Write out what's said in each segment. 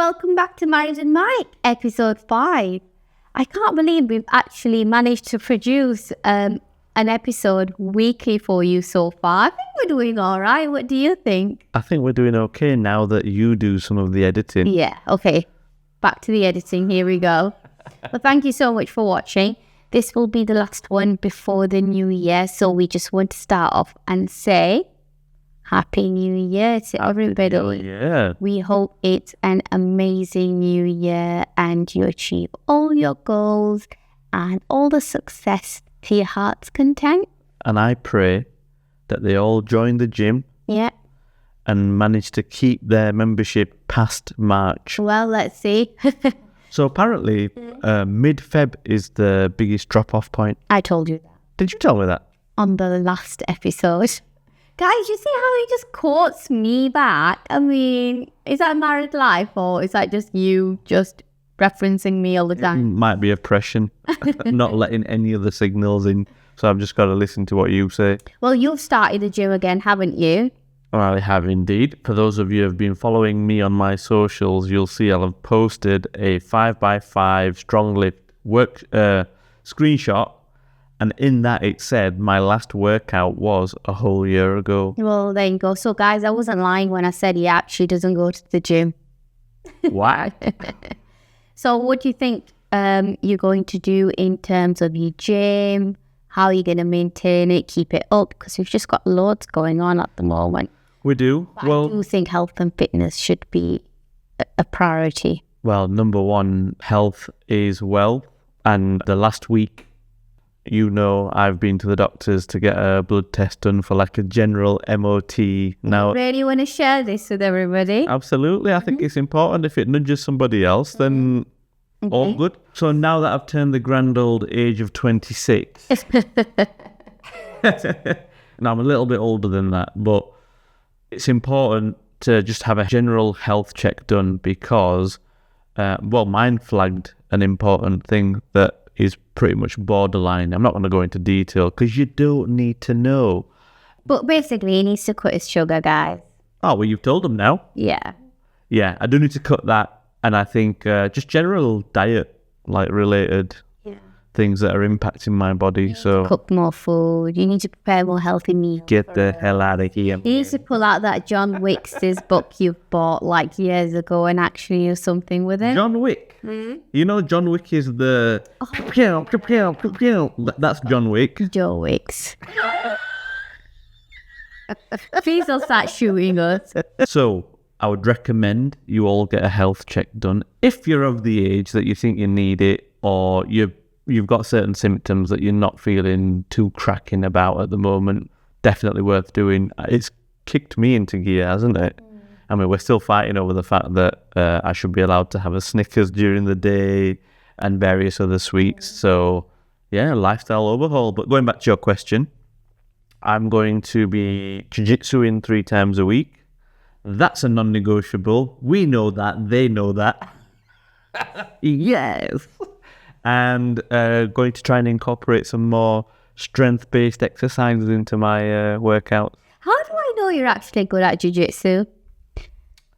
welcome back to Married and Mike, episode 5. I can't believe we've actually managed to produce an episode weekly for you so far. I think we're doing all right. What do you think? I think we're doing okay now that you do some of the editing. Yeah, okay. Back to the editing. Here we go. Well, thank you so much for watching. This will be the last one before the new year. So we just want to start off and say Happy New Year to everybody. Yeah. We hope it's an amazing new year and you achieve all your goals and all the success to your heart's content. And I pray that they all join the gym. Yeah. And manage to keep their membership past March. Well, let's see. So apparently, mid-Feb is the biggest drop-off point. I told you that Did you tell me that? on the last episode. Guys, you see how he just quotes me back? I mean, is that married life or is that just you just referencing me all the time? Might be oppression, not letting any of the signals in. So I've just got to listen to what you say. Well, you've started the gym again, haven't you? Well, I have indeed. For those of you who have been following me on my socials, you'll see I'll have posted a 5x5 strong lift work screenshot. And in that it said my last workout was a whole year ago. Well, there you go. So, guys, I wasn't lying when I said he actually doesn't go to the gym. What? So what do you think you're going to do in terms of your gym? How are you going to maintain it, keep it up? Because we've just got loads going on at the moment. We do. But I do think health and fitness should be a priority. Well, number one, health is wealth. And the last week, you know, I've been to the doctors to get a blood test done for like a general MOT. Now, You really want to share this with everybody? absolutely, I think it's important. If it nudges somebody else, then all good. So now that I've turned the grand old age of 26, now I'm a little bit older than that, but it's important to just have a general health check done because, mine flagged an important thing that is pretty much borderline. I'm not going to go into detail because you don't need to know. But basically, he needs to cut his sugar, guys. Oh, well, you've told them now. Yeah. Yeah, I do need to cut that. And I think just general diet, like related things that are impacting my body. So Cook more food. You need to prepare more healthy meals. get the hell out of here. You need to pull out that John Wick's book you've bought like years ago and actually do something with it. John Wick. You know, John Wick is the... That's John Wick. Joe Wicks. Please don't start shooting us. So I would recommend you all get a health check done. If you're of the age that you think you need it or you've got certain symptoms that you're not feeling too cracking about at the moment, definitely worth doing. It's kicked me into gear, hasn't it? I mean, we're still fighting over the fact that I should be allowed to have a Snickers during the day and various other sweets. So, yeah, lifestyle overhaul. But going back to your question, I'm going to be jiu-jitsuing 3 times a week. That's a non-negotiable. We know that. They know that. Yes. And going to try and incorporate some more strength-based exercises into my workouts. How do I know you're actually good at jiu-jitsu?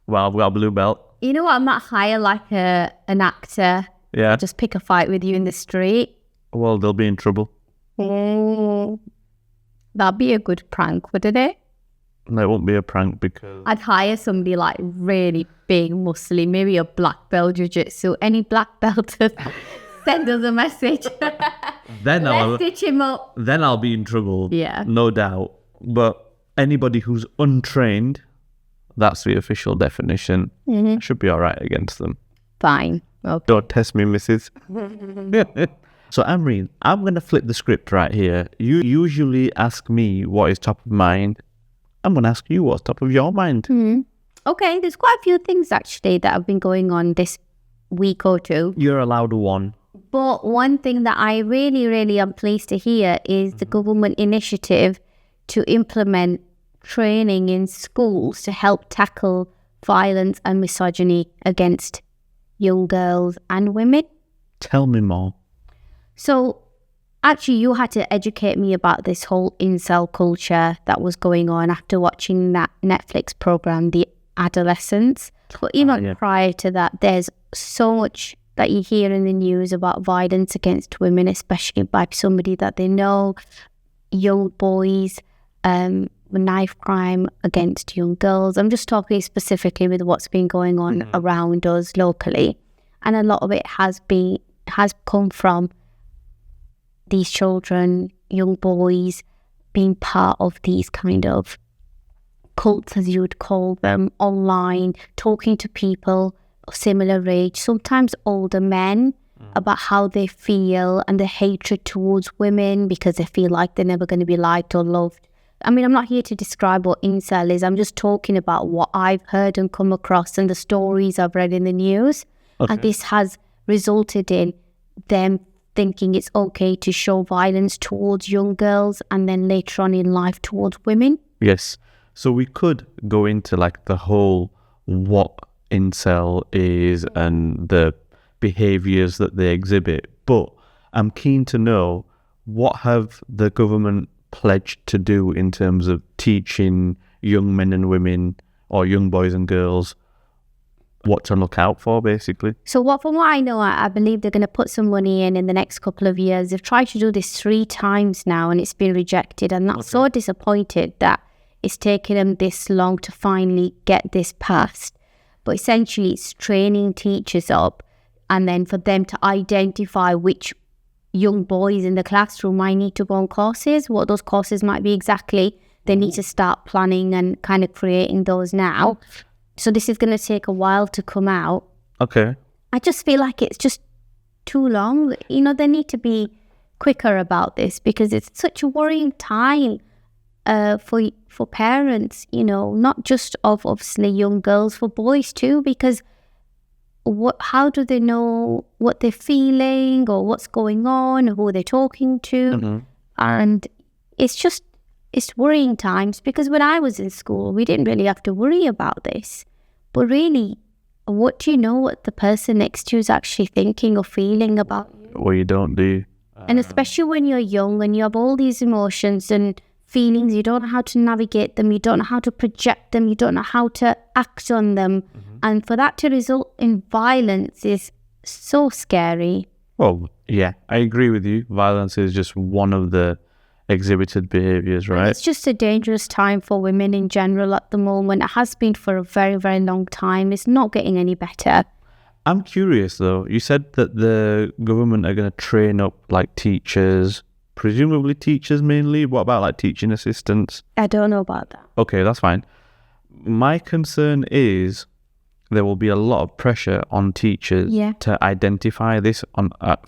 Well, I've got a blue belt. You know what? I might hire like an actor. Yeah. Just pick a fight with you in the street. Well, they'll be in trouble. That'd be a good prank, wouldn't it? No, it won't be a prank because... I'd hire somebody like really big, muscly, maybe a black belt jiu-jitsu. Any black belters, send us a message. Then Let's stitch him up. Then I'll be in trouble. Yeah. No doubt. But anybody who's untrained, that's the official definition. I should be all right against them. Fine. Okay. Don't test me, missus. So, Amreen, I'm going to flip the script right here. You usually ask me what is top of mind. I'm going to ask you what's top of your mind. Okay, there's quite a few things actually that have been going on this week or two. You're allowed one. But one thing that I really, really am pleased to hear is the government initiative to implement training in schools to help tackle violence and misogyny against young girls and women. Tell me more. So actually you had to educate me about this whole incel culture that was going on after watching that Netflix program, The Adolescents. But prior to that, there's so much that you hear in the news about violence against women, especially by somebody that they know, young boys, knife crime against young girls. I'm just talking specifically with what's been going on around us locally. And a lot of it has come from these children, young boys, being part of these kind of cults, as you would call them, online, talking to people of similar age, sometimes older men, about how they feel and the hatred towards women because they feel like they're never going to be liked or loved. I mean, I'm not here to describe what incel is. I'm just talking about what I've heard and come across and the stories I've read in the news. Okay. And this has resulted in them thinking it's okay to show violence towards young girls and then later on in life towards women. Yes. So we could go into like the whole what incel is and the behaviours that they exhibit, but I'm keen to know, what have the government pledged to do in terms of teaching young men and women or young boys and girls what to look out for, basically? So from what I know, I believe they're going to put some money in the next couple of years. They've tried to do this 3 times now and it's been rejected, and I'm so disappointed that it's taken them this long to finally get this passed. But essentially it's training teachers up, and then for them to identify which young boys in the classroom might need to go on courses, what those courses might be exactly. They need to start planning and kind of creating those now. So this is going to take a while to come out. Okay. I just feel like it's just too long. They need to be quicker about this because it's such a worrying time for parents, not just of obviously young girls, for boys too, because how do they know what they're feeling or what's going on, or who they're talking to? And it's worrying times, because when I was in school, we didn't really have to worry about this. But really, what do you know what the person next to you is actually thinking or feeling about you? Well, you don't, do you? And especially when you're young and you have all these emotions and feelings, you don't know how to navigate them, you don't know how to project them, you don't know how to act on them. And for that to result in violence is so scary. Well, yeah, I agree with you. Violence is just one of the exhibited behaviours, right? And it's just a dangerous time for women in general at the moment. It has been for a very, very long time. It's not getting any better. I'm curious though. You said that the government are going to train up like teachers, presumably teachers mainly. What about like teaching assistants? I don't know about that. Okay, that's fine. My concern is there will be a lot of pressure on teachers to identify this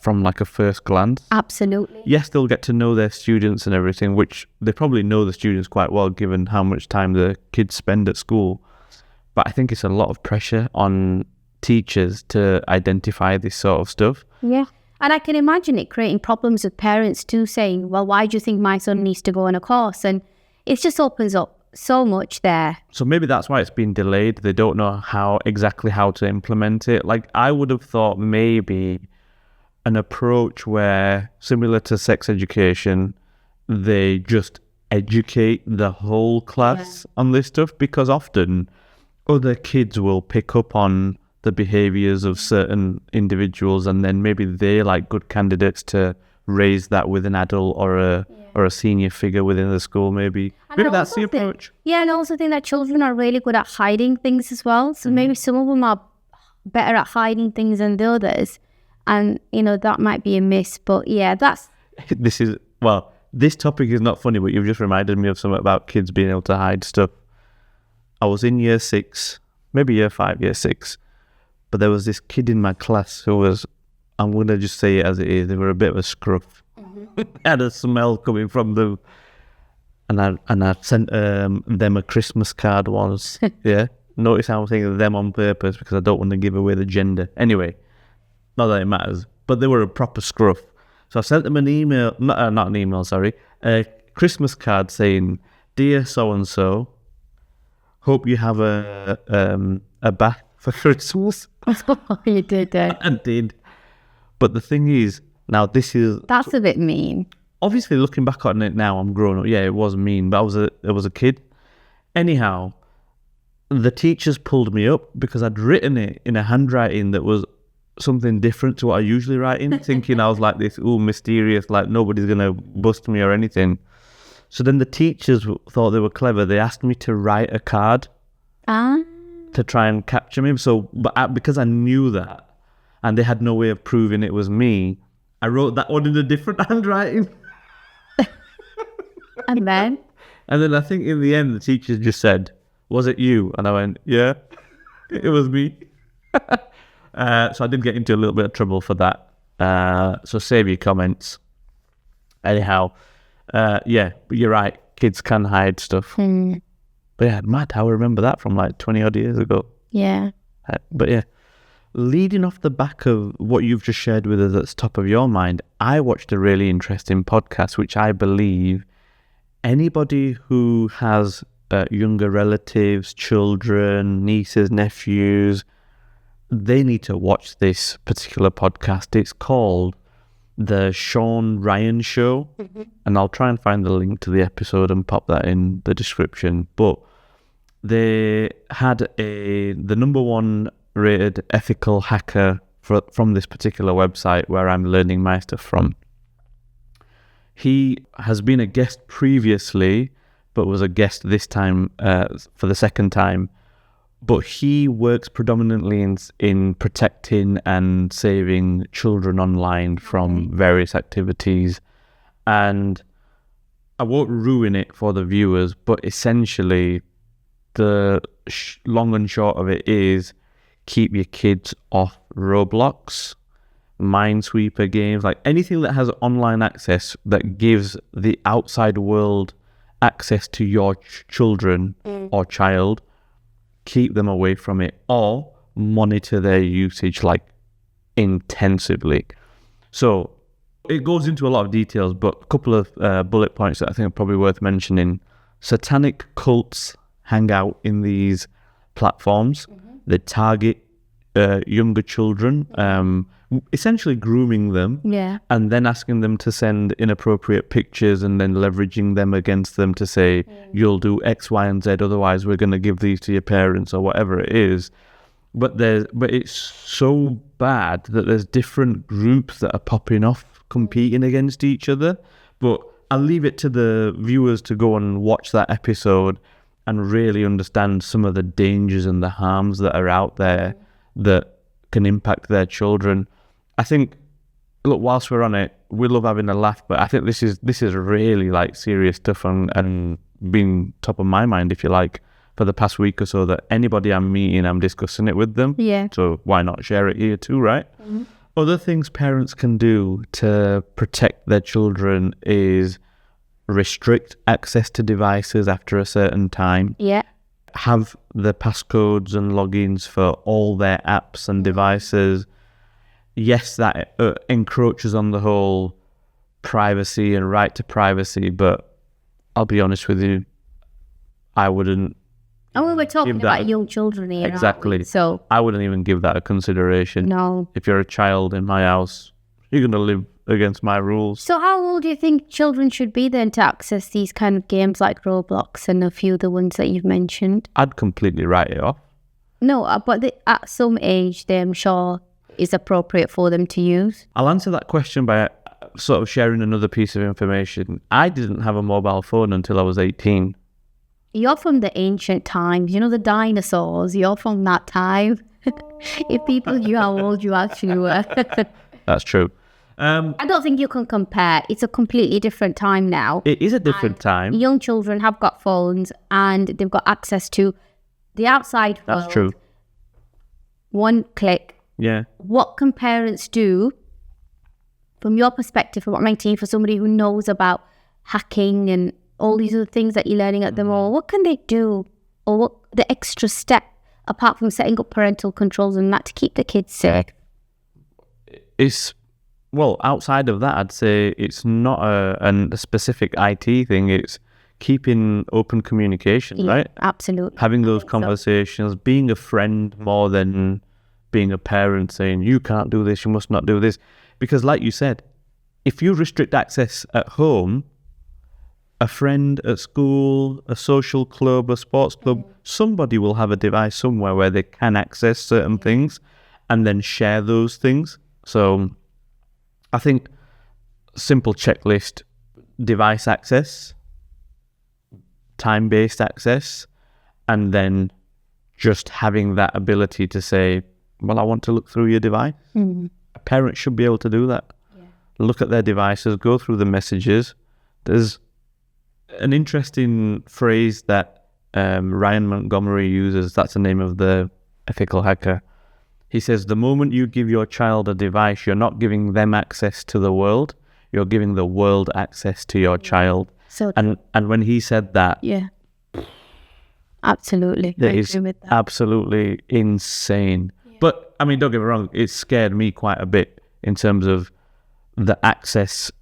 from like a first glance. Absolutely. Yes, they'll get to know their students and everything, which they probably know the students quite well given how much time the kids spend at school. But I think it's a lot of pressure on teachers to identify this sort of stuff. Yeah. And I can imagine it creating problems with parents too, saying, well, why do you think my son needs to go on a course? And it just opens up so much there. So maybe that's why it's been delayed. They don't know exactly how to implement it. Like, I would have thought maybe an approach where, similar to sex education, they just educate the whole class on this stuff, because often other kids will pick up on the behaviours of certain individuals, and then maybe they're like good candidates to raise that with an adult or a senior figure within the school, maybe. Maybe that's the approach. And I also think that children are really good at hiding things as well. So maybe some of them are better at hiding things than the others. And, that might be a miss. But that's... This topic is not funny, but you've just reminded me of something about kids being able to hide stuff. I was in year 6, maybe year 5, year 6. But there was this kid in my class who was, I'm going to just say it as it is, they were a bit of a scruff. Had a smell coming from them. And I sent them a Christmas card once. Yeah. Notice how I'm saying them on purpose, because I don't want to give away the gender. Anyway, not that it matters. But they were a proper scruff. So I sent them an email, not an email, sorry, a Christmas card saying, "Dear so-and-so, hope you have a bath for Christmas." You did that. I did. But the thing is, now that's a bit mean. Obviously, looking back on it now, I'm grown up. Yeah, it was mean, but I was a kid. Anyhow, the teachers pulled me up because I'd written it in a handwriting that was something different to what I usually write in, thinking I was like this, mysterious, like nobody's going to bust me or anything. So then the teachers thought they were clever. They asked me to write a card to try and capture me. So, because I knew that and they had no way of proving it was me, I wrote that one in a different handwriting. And then? And then I think in the end, the teachers just said, "Was it you?" And I went, "Yeah, it was me." So I did get into a little bit of trouble for that. So save your comments. Anyhow, yeah, but you're right. Kids can hide stuff. But yeah, mad how I remember that from like 20 odd years ago. Yeah. But yeah, leading off the back of what you've just shared with us that's top of your mind, I watched a really interesting podcast, which I believe anybody who has younger relatives, children, nieces, nephews, they need to watch this particular podcast. It's called The Shawn Ryan Show. And I'll try and find the link to the episode and pop that in the description. But they had the number one rated ethical hacker from this particular website where I'm learning my stuff from. He has been a guest previously, but was a guest this time for the second time. But he works predominantly in protecting and saving children online from various activities. And I won't ruin it for the viewers, but essentially the long and short of it is keep your kids off Roblox, Minesweeper games, like anything that has online access that gives the outside world access to your children or child. Keep them away from it or monitor their usage like intensively. So it goes into a lot of details, but a couple of bullet points that I think are probably worth mentioning. Satanic cults hang out in these platforms. They target younger children, essentially grooming them, and then asking them to send inappropriate pictures and then leveraging them against them to say, you'll do X, Y, and Z, otherwise we're going to give these to your parents or whatever it is. But it's so bad that there's different groups that are popping off competing against each other. But I'll leave it to the viewers to go and watch that episode and really understand some of the dangers and the harms that are out there that can impact their children. I think, look, whilst we're on it, we love having a laugh, but I think this is really like serious stuff and been top of my mind, if you like, for the past week or so, that anybody I'm meeting, I'm discussing it with them. Yeah. So why not share it here too, right? Other things parents can do to protect their children is restrict access to devices after a certain time. Yeah. Have the passcodes and logins for all their apps and devices. Yes, that encroaches on the whole privacy and right to privacy, but I'll be honest with you, I wouldn't. And we were talking about young children here. Exactly. So I wouldn't even give that a consideration. No. If you're a child in my house, you're going to live against my rules. So how old do you think children should be then to access these kind of games like Roblox and a few of the ones that you've mentioned? I'd completely write it off. No, but at some age, I'm sure is appropriate for them to use. I'll answer that question by sort of sharing another piece of information. I didn't have a mobile phone until I was 18. You're from the ancient times, the dinosaurs. You're from that time. If people knew how old you actually were. That's true. I don't think you can compare. It's a completely different time now. It is a different time. Young children have got phones and they've got access to the outside world. That's true. One click. Yeah. What can parents do, from your perspective, from what I'm saying, for somebody who knows about hacking and all these other things that you're learning at the moment, what can they do? Or what the extra step, apart from setting up parental controls and that, to keep the kids safe? Well, outside of that, I'd say it's not a specific IT thing. It's keeping open communication, right? Absolutely. Having those conversations, being a friend more than being a parent saying, you can't do this, you must not do this. Because like you said, if you restrict access at home, a friend at school, a social club, a sports club, somebody will have a device somewhere where they can access certain things and then share those things. So I think simple checklist, device access, time-based access, and then just having that ability to say, well, I want to look through your device. A parent should be able to do that. Look at their devices, go through the messages. There's an interesting phrase that Ryan Montgomery uses. That's the name of the ethical hacker. He says, the moment you give your child a device, you're not giving them access to the world. You're giving the world access to your child. So And when he said that, yeah, absolutely. I that is agree with that. absolutely insane. But, I mean, don't get me wrong, it scared me quite a bit in terms of the access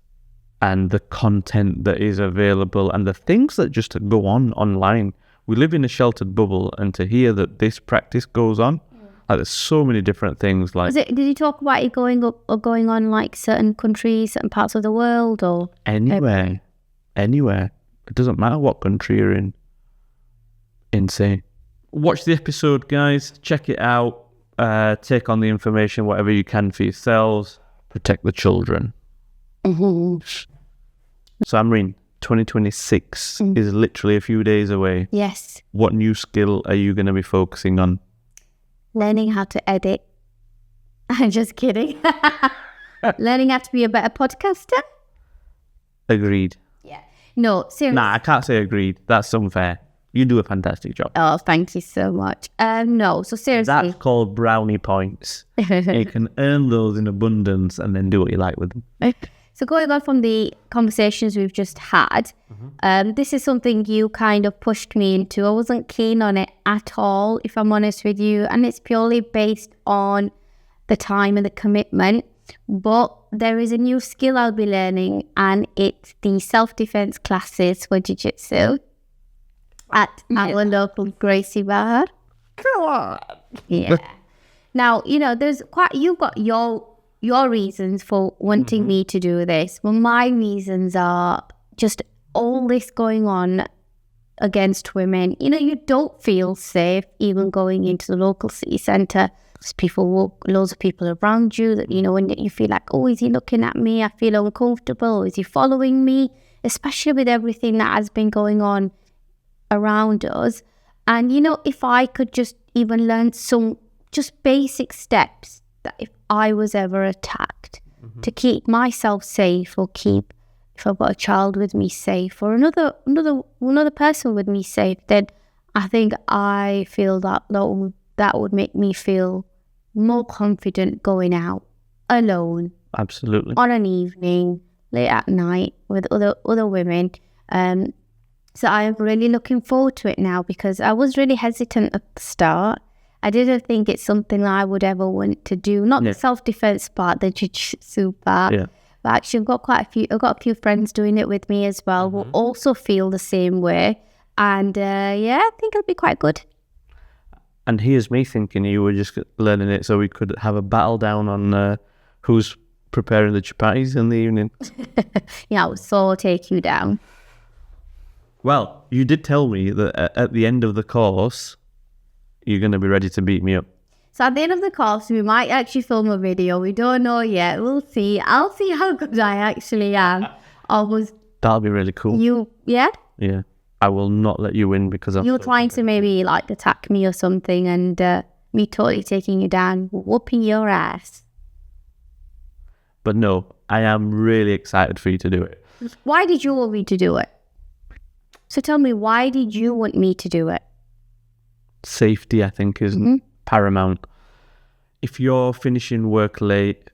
and the content that is available and the things that just go on online. We live in a sheltered bubble, and to hear that this practice goes on, like there's so many different things. Like, Did you talk about it going up or going on like certain countries, certain parts of the world, or anywhere. It doesn't matter what country you're in. Insane. Watch the episode, guys. Check it out. Take on the information, whatever you can for yourselves. Protect the children. So, Amreen, 2026 is literally a few days away. Yes, What new skill are you going to be focusing on? learning how to edit. I'm just kidding. Learning how to be a better podcaster. Agreed. Yeah. No, seriously. Nah, I can't say agreed. That's unfair. You do a fantastic job. Oh, thank you so much. No, so seriously. That's called brownie points. You can earn those in abundance and then do what you like with them. So going on from the conversations we've just had, this is something you kind of pushed me into. I wasn't keen on it at all, if I'm honest with you. And it's purely based on the time and the commitment. But there is a new skill I'll be learning, and it's the self-defense classes for Jiu-Jitsu at our local Gracie Bar. Come on. Yeah. Now, you've got your reasons for wanting me to do this. Well, my reasons are just all this going on against women. You don't feel safe even going into the local city centre. There's loads of people around you that, when you feel like, oh, is he looking at me? I feel uncomfortable. Is he following me? Especially with everything that has been going on around us. And, if I could just even learn some just basic steps that if I was ever attacked, to keep myself safe, or keep, if I've got a child with me, safe, or another person with me safe, then I feel that would make me feel more confident going out alone. Absolutely. On an evening, late at night, with other women. So I am really looking forward to it now, because I was really hesitant at the start. I didn't think it's something I would ever want to do. Not the self-defense part, the jiu-jitsu part. Yeah. But actually, I've got a few friends doing it with me as well, who also feel the same way. And I think it'll be quite good. And here's me thinking you were just learning it so we could have a battle down on who's preparing the chapatis in the evening. Yeah, I will so take you down. Well, you did tell me that at the end of the course, you're going to be ready to beat me up. So at the end of the course, we might actually film a video. We don't know yet. We'll see. I'll see how good I actually am. That'll be really cool. Yeah? Yeah. I will not let you win because I'm... You're trying to maybe attack me or something, and me totally taking you down, whooping your ass. But no, I am really excited for you to do it. Why did you want me to do it? So tell me, why did you want me to do it? Safety, I think, is paramount. If you're finishing work late,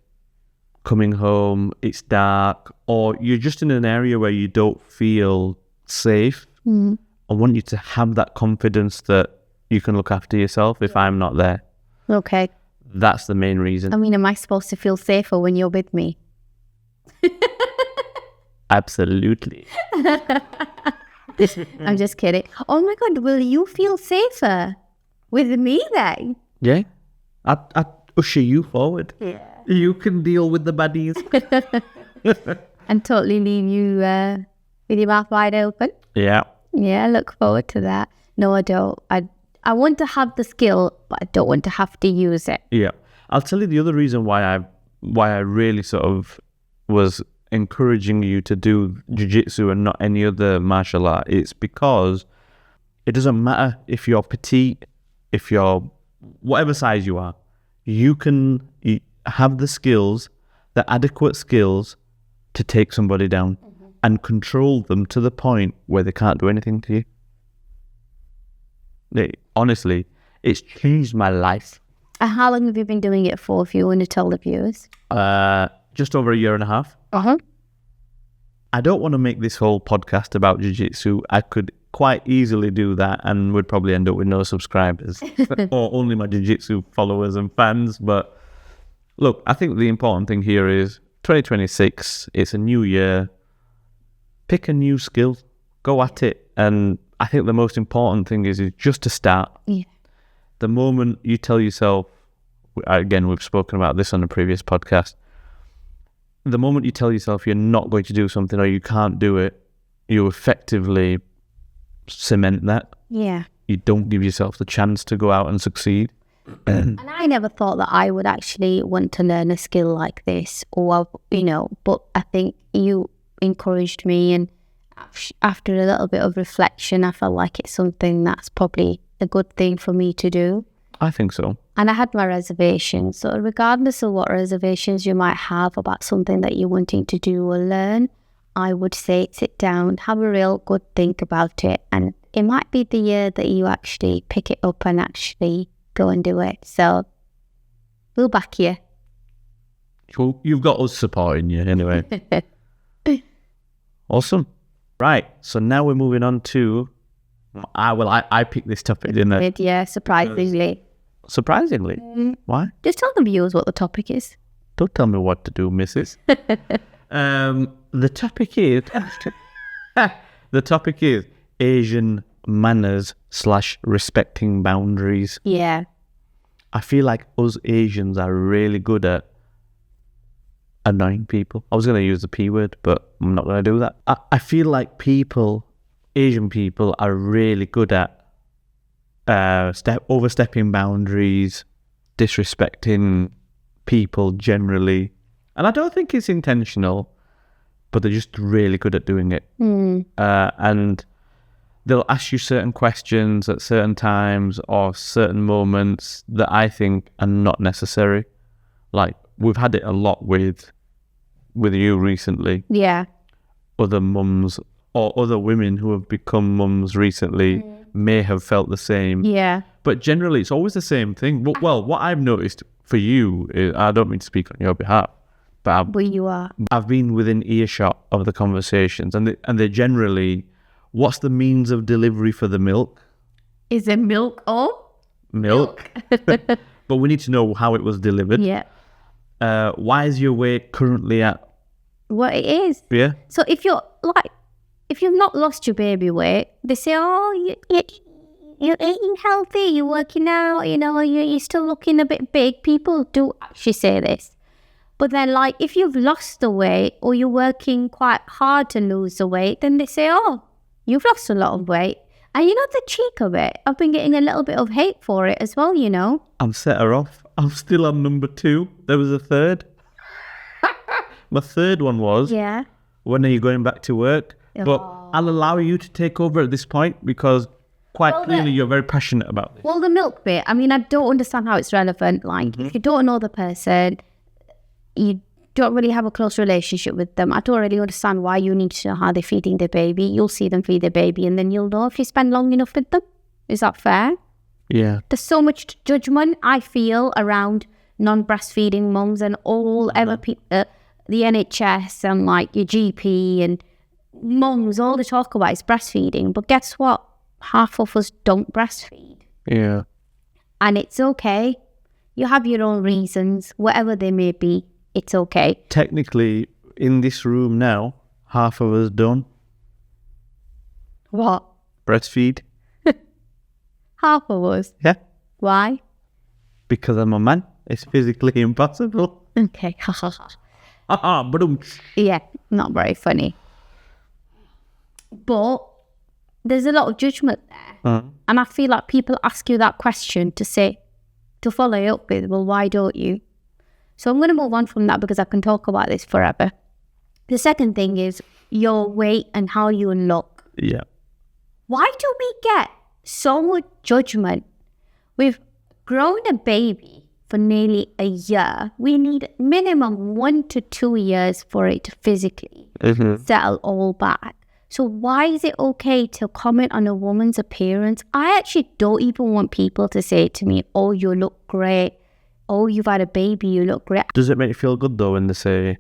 coming home, it's dark, or you're just in an area where you don't feel safe, I want you to have that confidence that you can look after yourself if I'm not there. Okay. That's the main reason. I mean, am I supposed to feel safer when you're with me? Absolutely. I'm just kidding. Oh my God, will you feel safer with me then? Yeah. I usher you forward. Yeah. You can deal with the baddies. And totally leave you with your mouth wide open? Yeah. Yeah, look forward to that. No, I don't. I want to have the skill, but I don't want to have to use it. Yeah. I'll tell you the other reason why I really sort of was encouraging you to do jiu-jitsu and not any other martial art. It's because it doesn't matter if you're petite, if you're whatever size you are, you can have the skills, the adequate skills to take somebody down and control them to the point where they can't do anything to you. Honestly, it's changed my life. How long have you been doing it for, if you want to tell the viewers? Just over a year and a half. Uh-huh. I don't want to make this whole podcast about jiu-jitsu. I could quite easily do that and would probably end up with no subscribers or only my jiu-jitsu followers and fans. But look, I think the important thing here is 2026, it's a new year. Pick a new skill, go at it. And I think the most important thing is just to start. Yeah. The moment you tell yourself, again, we've spoken about this on a previous podcast, the moment you tell yourself you're not going to do something or you can't do it, you effectively cement that. Yeah. You don't give yourself the chance to go out and succeed. And I never thought that I would actually want to learn a skill like this, or, but I think you encouraged me, and after a little bit of reflection, I felt like it's something that's probably a good thing for me to do. I think so. And I had my reservations. So regardless of what reservations you might have about something that you're wanting to do or learn, I would say sit down, have a real good think about it. And it might be the year that you actually pick it up and actually go and do it. So we'll back you. Cool. You've got us supporting you anyway. Awesome. Right. So now we're moving on to... I picked this topic, didn't I? Yeah, surprisingly. Surprisingly? Why? Just tell the viewers what the topic is. Don't tell me what to do, missus. The topic is... the topic is Asian manners / respecting boundaries. Yeah. I feel like us Asians are really good at annoying people. I was going to use the P word, but I'm not going to do that. I feel like Asian people are really good at overstepping boundaries, disrespecting people generally. And I don't think it's intentional, but they're just really good at doing it. And they'll ask you certain questions at certain times or certain moments that I think are not necessary. Like, we've had it a lot with you recently. Yeah. Other mums or other women who have become mums recently may have felt the same. Yeah. But generally, it's always the same thing. But, well, what I've noticed for you is, I don't mean to speak on your behalf, but you are. I've been within earshot of the conversations, and they're generally, what's the means of delivery for the milk? Is it milk or? Milk. But we need to know how it was delivered. Yeah. Why is your weight currently at? What it is. Yeah. So if you've not lost your baby weight, they say, oh, you're eating healthy, you're working out, you're still looking a bit big. People do actually say this. But then, if you've lost the weight or you're working quite hard to lose the weight, then they say, oh, you've lost a lot of weight. And the cheek of it, I've been getting a little bit of hate for it as well, I've set her off. I'm still on number 2. There was a third. My third one was, yeah. When are you going back to work? But I'll allow you to take over at this point because quite clearly you're very passionate about this. Well, the milk bit, I don't understand how it's relevant. If you don't know the person, you don't really have a close relationship with them. I don't really understand why you need to know how they're feeding their baby. You'll see them feed their baby and then you'll know if you spend long enough with them. Is that fair? Yeah. There's so much judgment, I feel, around non-breastfeeding mums and the NHS and your GP and mums. All they talk about is breastfeeding. But guess what? Half of us don't breastfeed. Yeah. And it's okay. You have your own reasons, whatever they may be. It's okay. Technically, in this room now, half of us don't. What? Breastfeed. Half of us? Yeah. Why? Because I'm a man. It's physically impossible. Okay. But Yeah, not very funny. But there's a lot of judgment there. And I feel like people ask you that question to follow it up with, well, why don't you? So I'm going to move on from that because I can talk about this forever. The second thing is your weight and how you look. Yeah. Why do we get so much judgment? We've grown a baby for nearly a year. We need minimum 1 to 2 years for it to physically settle all back. So why is it okay to comment on a woman's appearance? I actually don't even want people to say to me, oh, you look great. Oh, you've had a baby, you look great. Does it make you feel good though when they say...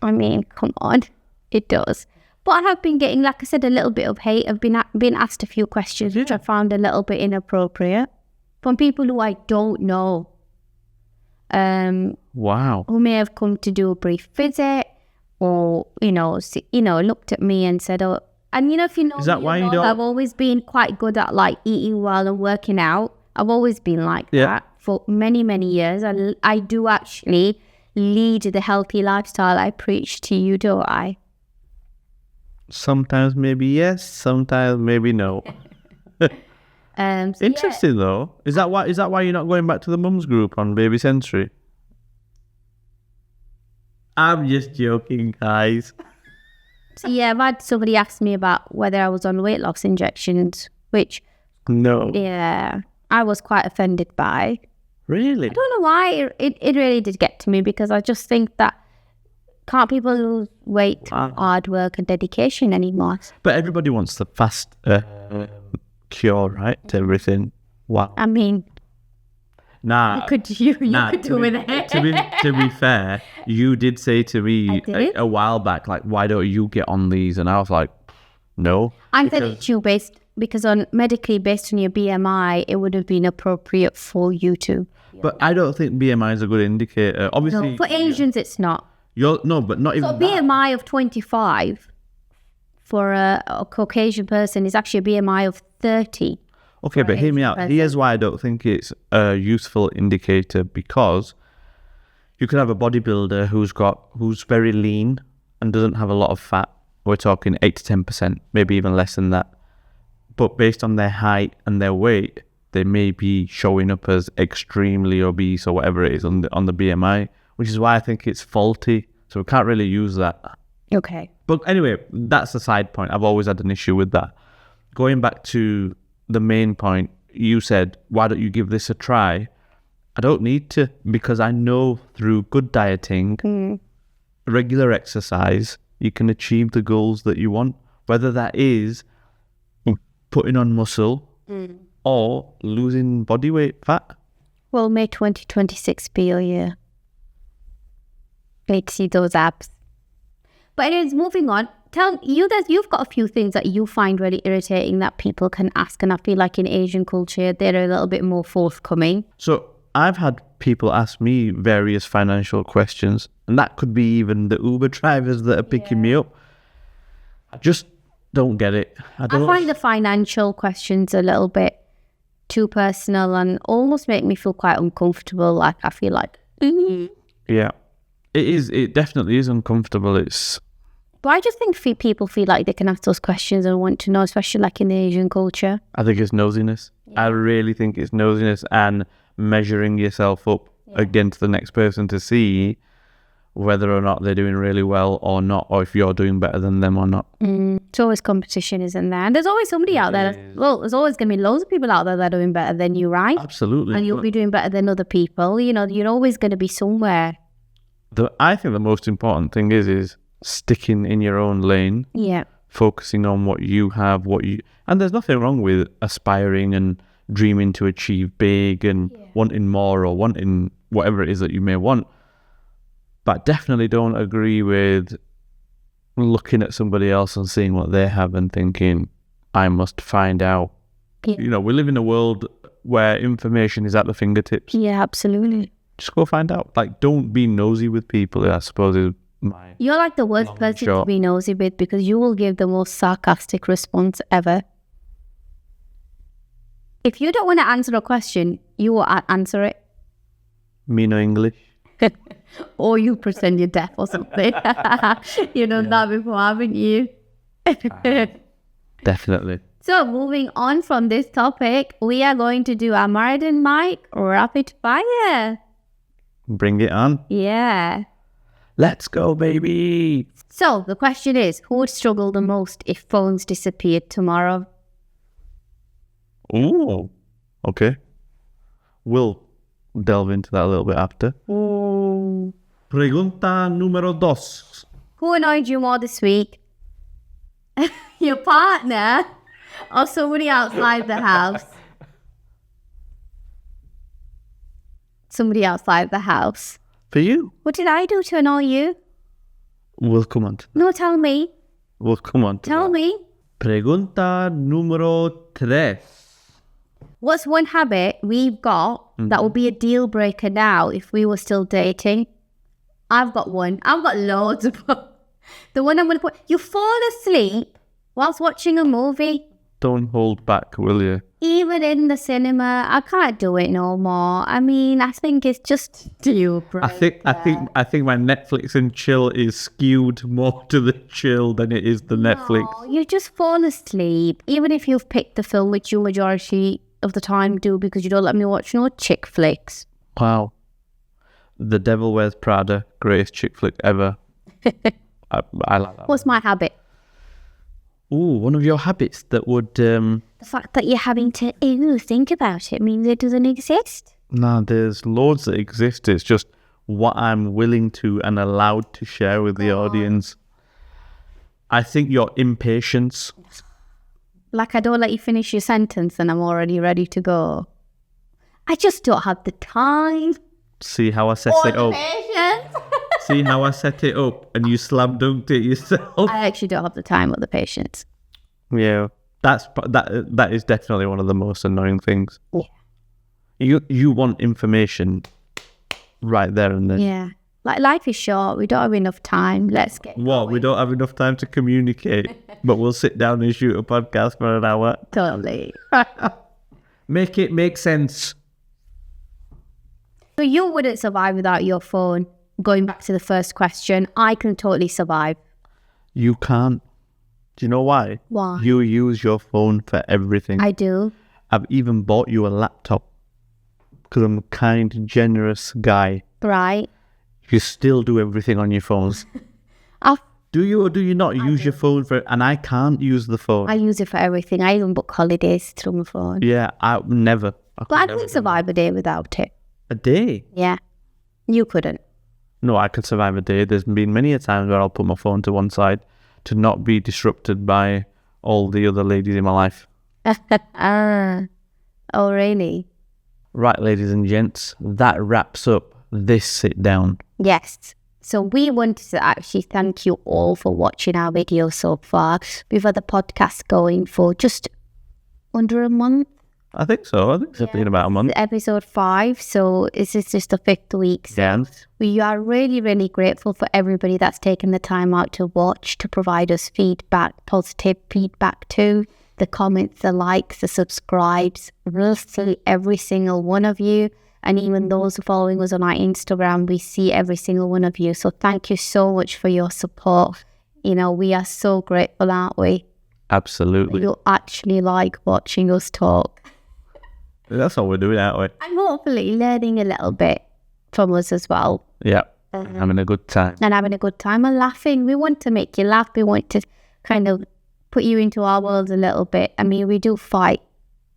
I mean, come on, it does. But I have been getting, like I said, a little bit of hate. I've been asked a few questions, which I found a little bit inappropriate from people who I don't know. Wow. Who may have come to do a brief visit or, looked at me and said, oh, and if you know, is that why you don't... I've always been quite good at like eating well and working out. I've always been like that for many, many years. I do actually lead the healthy lifestyle I preach to you, don't I? Sometimes maybe yes, sometimes maybe no. Interesting though. Is that why you're not going back to the mums group on Baby Sensory? I'm just joking, guys. So I've had somebody ask me about whether I was on weight loss injections, which I was quite offended by. Really? I don't know why it really did get to me, because I just think that can't people lose weight through hard work and dedication anymore? But everybody wants the fast cure, right, to everything. Wow. I mean, you could do with it. To be fair, you did say to me a while back, like, why don't you get on these? And I was like, no. I said it's you because medically based on your BMI, it would have been appropriate for you to. But I don't think BMI is a good indicator. Obviously, no, for Asians, it's not. But not even. So a BMI of 25 for a Caucasian person is actually a BMI of 30. Okay, but hear me out. Here's why I don't think it's a useful indicator, because you could have a bodybuilder who's very lean and doesn't have a lot of fat. We're talking 8 to 10%, maybe even less than that. But based on their height and their weight, they may be showing up as extremely obese or whatever it is on the BMI, which is why I think it's faulty. So we can't really use that. Okay. But anyway, that's a side point. I've always had an issue with that. Going back to the main point, you said, why don't you give this a try? I don't need to, because I know through good dieting, regular exercise, you can achieve the goals that you want, whether that is putting on muscle or losing body weight fat. Well, may 2026 be your year. Wait to see those abs. But anyways, moving on. You've got a few things that you find really irritating that people can ask, and I feel like in Asian culture they're a little bit more forthcoming. So I've had people ask me various financial questions, and that could be even the Uber drivers that are picking me up. I just don't get it. I find the financial questions a little bit too personal and almost make me feel quite uncomfortable. Like I feel like, yeah, it is. It definitely is uncomfortable. But I just think people feel like they can ask those questions and want to know, especially like in the Asian culture. I think it's nosiness. Yeah. I really think it's nosiness and measuring yourself up against the next person to see whether or not they're doing really well or not, or if you're doing better than them or not. It's always competition, isn't there? And there's always somebody out there. There's always going to be loads of people out there that are doing better than you, right? Absolutely. And you'll be doing better than other people. You're always going to be somewhere. I think the most important thing is sticking in your own lane. Yeah. Focusing on what you have, and there's nothing wrong with aspiring and dreaming to achieve big and wanting more or wanting whatever it is that you may want. But definitely don't agree with looking at somebody else and seeing what they have and thinking, I must find out. Yeah. We live in a world where information is at the fingertips. Yeah, absolutely. Just go find out. Like, don't be nosy with people, I suppose is my... You're like the worst person to be nosy with, because you will give the most sarcastic response ever. If you don't want to answer a question, you will answer it. Me no English. Or you pretend you're deaf or something. That before, haven't you? Definitely. So moving on from this topic, we are going to do our Marathon Mike rapid fire. Bring it on. Yeah. Let's go, baby. So the question is, who would struggle the most if phones disappeared tomorrow? Ooh. Okay. We'll delve into that a little bit after. Ooh. Pregunta número 2. Who annoyed you more this week? Your partner or somebody outside the house? Somebody outside the house. For you? What did I do to annoy you? We'll come on to No, tell me. We'll come on to Tell that. me. Pregunta número 3. What's one habit we've got that would be a deal breaker now if we were still dating? I've got one. I've got loads of them. The one I'm going to put. You fall asleep whilst watching a movie. Don't hold back, will you? Even in the cinema, I can't do it no more. I mean, I think it's just deal breaker. I think my Netflix and chill is skewed more to the chill than it is the Netflix. No, you just fall asleep. Even if you've picked the film, which you majority of the time do because you don't let me watch no chick flicks. Wow. The Devil Wears Prada, greatest chick flick ever. I like that. What's my habit? Ooh, one of your habits that would... The fact that you're having to think about it means it doesn't exist. No, there's loads that exist. It's just what I'm willing to and allowed to share with the audience. I think your impatience. Like I don't let you finish your sentence and I'm already ready to go. I just don't have the time. See how I set Or it the up. patience. See how I set it up and you slam dunked it yourself. I actually don't have the time or the patience. Yeah, that is definitely one of the most annoying things. Yeah. You want information right there and then. Yeah. Like life is short. We don't have enough time. Let's get What? We don't have enough time to communicate, but we'll sit down and shoot a podcast for an hour. Totally. Make it make sense. So you wouldn't survive without your phone. Going back to the first question, I can totally survive. You can't. Do you know why? Why? You use your phone for everything. I do. I've even bought you a laptop because I'm a kind, generous guy. Right. You still do everything on your phones. Do you or do you not use your phone for... And I can't use the phone. I use it for everything. I even book holidays through my phone. Yeah, I never. But I couldn't survive a day without it. A day? Yeah. You couldn't. No, I could survive a day. There's been many a times where I'll put my phone to one side to not be disrupted by all the other ladies in my life. Oh, really? Right, ladies and gents, that wraps up this sit down. Yes. So we wanted to actually thank you all for watching our video so far. We've had the podcast going for just under a month. I think so. I think it's been about a month. Episode 5. So this is just the 5th week. So Yeah. we are really, really grateful for everybody that's taken the time out to watch, to provide us feedback, positive feedback too. The comments, the likes, the subscribes. We'll see every single one of you. And even those following us on our Instagram, we see every single one of you. So thank you so much for your support. You know, we are so grateful, aren't we? Absolutely. You actually like watching us talk. That's all we're doing, aren't we? And hopefully learning a little bit from us as well. Yeah. Having a good time. And having a good time and laughing. We want to make you laugh. We want to kind of put you into our world a little bit. I mean, we do fight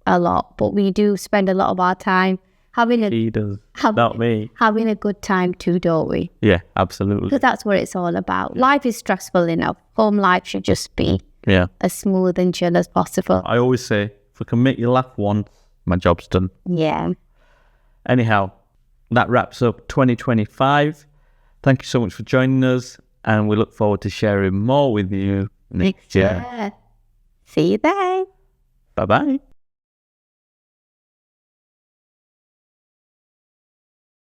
a lot, but we do spend a lot of our time having He does. Not me. having a good time too, don't we? Yeah, absolutely. Because that's what it's all about. Life is stressful enough. Home life should just be Yeah. as smooth and chill as possible. I always say, if I can make you laugh once, my job's done. Yeah. Anyhow, that wraps up 2025. Thank you so much for joining us, and we look forward to sharing more with you next year. Yeah. See you then. Bye-bye.